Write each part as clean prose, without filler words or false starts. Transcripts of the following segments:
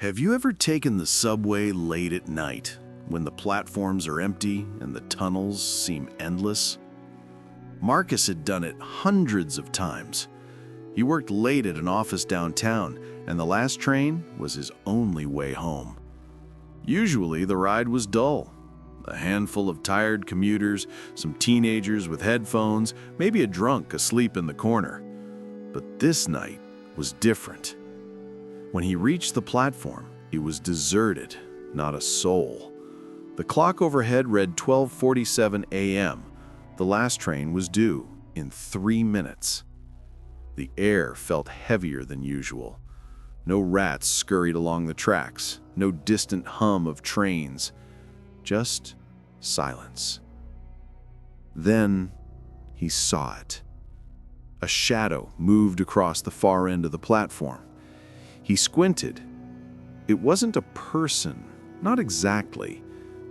Have you ever taken the subway late at night, when the platforms are empty and the tunnels seem endless? Marcus had done it hundreds of times. He worked late at an office downtown, and the last train was his only way home. Usually, the ride was dull. A handful of tired commuters, some teenagers with headphones, maybe a drunk asleep in the corner. But this night was different. When he reached the platform, it was deserted, not a soul. The clock overhead read 12:47 a.m. The last train was due in 3 minutes. The air felt heavier than usual. No rats scurried along the tracks, no distant hum of trains, just silence. Then he saw it. A shadow moved across the far end of the platform. He squinted. It wasn't a person, not exactly.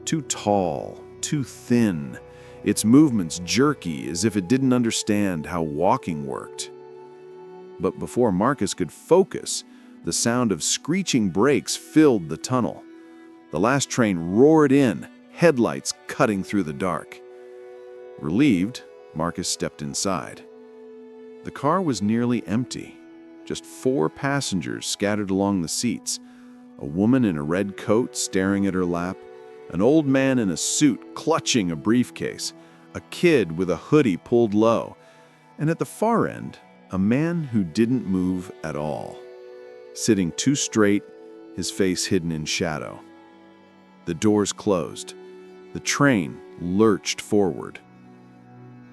Too tall, too thin, its movements jerky as if it didn't understand how walking worked. But before Marcus could focus, the sound of screeching brakes filled the tunnel. The last train roared in, headlights cutting through the dark. Relieved, Marcus stepped inside. The car was nearly empty. Just 4 passengers scattered along the seats, a woman in a red coat staring at her lap, an old man in a suit clutching a briefcase, a kid with a hoodie pulled low, and at the far end, a man who didn't move at all, sitting too straight, his face hidden in shadow. The doors closed. The train lurched forward.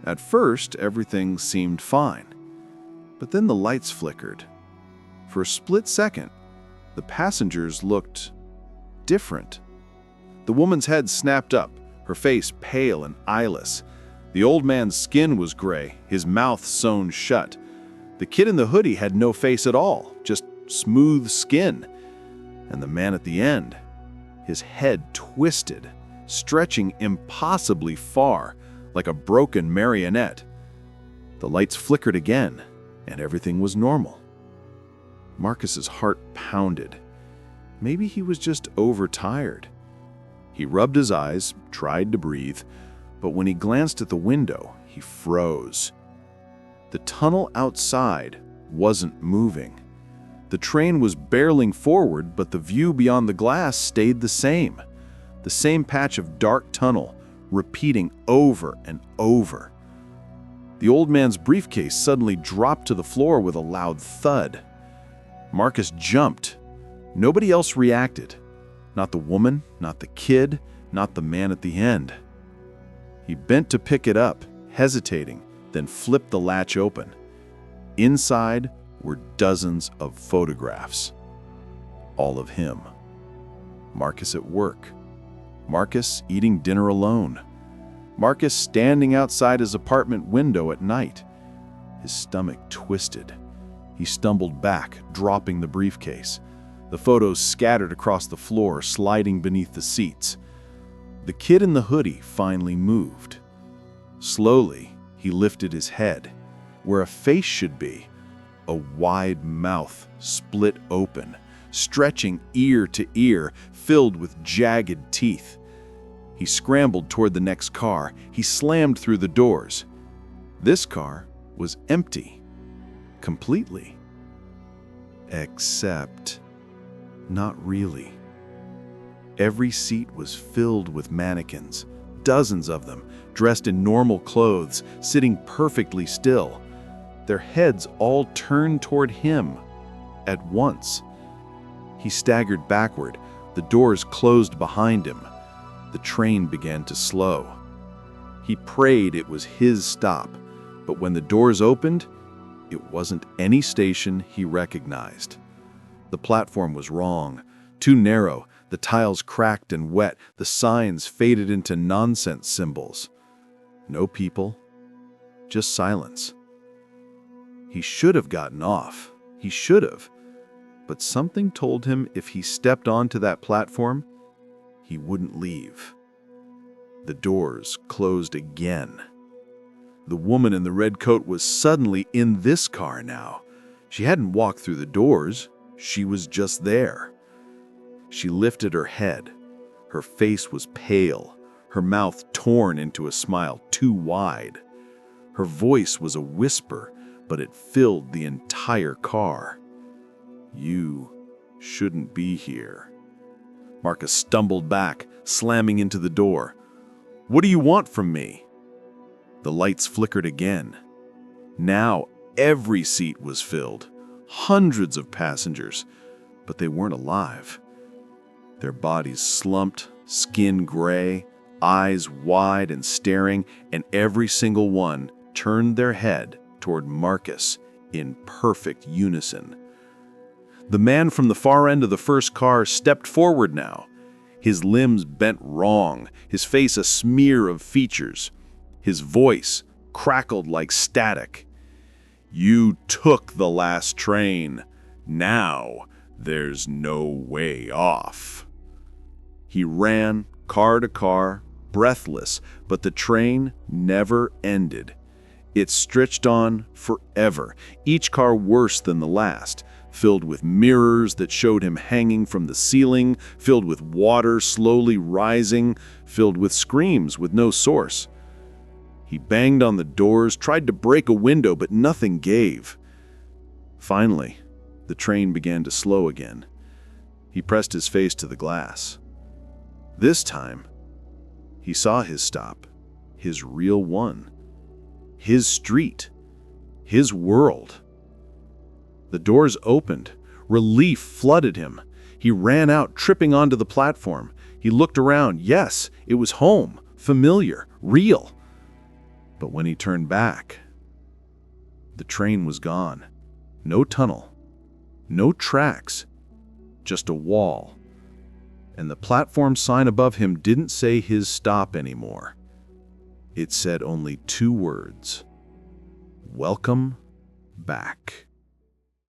At first, everything seemed fine. But then the lights flickered. For a split second, the passengers looked different. The woman's head snapped up, her face pale and eyeless. The old man's skin was gray, his mouth sewn shut. The kid in the hoodie had no face at all, just smooth skin. And the man at the end, his head twisted, stretching impossibly far, like a broken marionette. The lights flickered again, and everything was normal. Marcus's heart pounded. Maybe he was just overtired. He rubbed his eyes, tried to breathe, but when he glanced at the window, he froze. The tunnel outside wasn't moving. The train was barreling forward, but the view beyond the glass stayed the same. The same patch of dark tunnel, repeating over and over. The old man's briefcase suddenly dropped to the floor with a loud thud. Marcus jumped. Nobody else reacted. Not the woman, not the kid, not the man at the end. He bent to pick it up, hesitating, then flipped the latch open. Inside were dozens of photographs. All of him. Marcus at work. Marcus eating dinner alone. Marcus standing outside his apartment window at night. His stomach twisted. He stumbled back, dropping the briefcase. The photos scattered across the floor, sliding beneath the seats. The kid in the hoodie finally moved. Slowly, he lifted his head. Where a face should be, a wide mouth split open, stretching ear to ear, filled with jagged teeth. He scrambled toward the next car. He slammed through the doors. This car was empty. Completely. Except, not really. Every seat was filled with mannequins, dozens of them, dressed in normal clothes, sitting perfectly still. Their heads all turned toward him at once. He staggered backward. The doors closed behind him. The train began to slow. He prayed it was his stop, but when the doors opened, it wasn't any station he recognized. The platform was wrong, too narrow, the tiles cracked and wet, the signs faded into nonsense symbols. No people, just silence. He should have gotten off. He should have. But something told him if he stepped onto that platform, he wouldn't leave. The doors closed again. The woman in the red coat was suddenly in this car now. She hadn't walked through the doors. She was just there. She lifted her head. Her face was pale, her mouth torn into a smile too wide. Her voice was a whisper, but it filled the entire car. "You shouldn't be here." Marcus stumbled back, slamming into the door. "What do you want from me?" The lights flickered again. Now every seat was filled, hundreds of passengers, but they weren't alive. Their bodies slumped, skin gray, eyes wide and staring, and every single one turned their head toward Marcus in perfect unison. The man from the far end of the first car stepped forward now, his limbs bent wrong, his face a smear of features. His voice crackled like static. "You took the last train. Now there's no way off." He ran, car to car, breathless, but the train never ended. It stretched on forever, each car worse than the last, filled with mirrors that showed him hanging from the ceiling, filled with water slowly rising, filled with screams with no source. He banged on the doors, tried to break a window, but nothing gave. Finally, the train began to slow again. He pressed his face to the glass. This time, he saw his stop, his real one, his street, his world. The doors opened. Relief flooded him. He ran out, tripping onto the platform. He looked around. Yes, it was home, familiar, real. But when he turned back, the train was gone. No tunnel, no tracks, just a wall. And the platform sign above him didn't say his stop anymore. It said only two words: "Welcome back."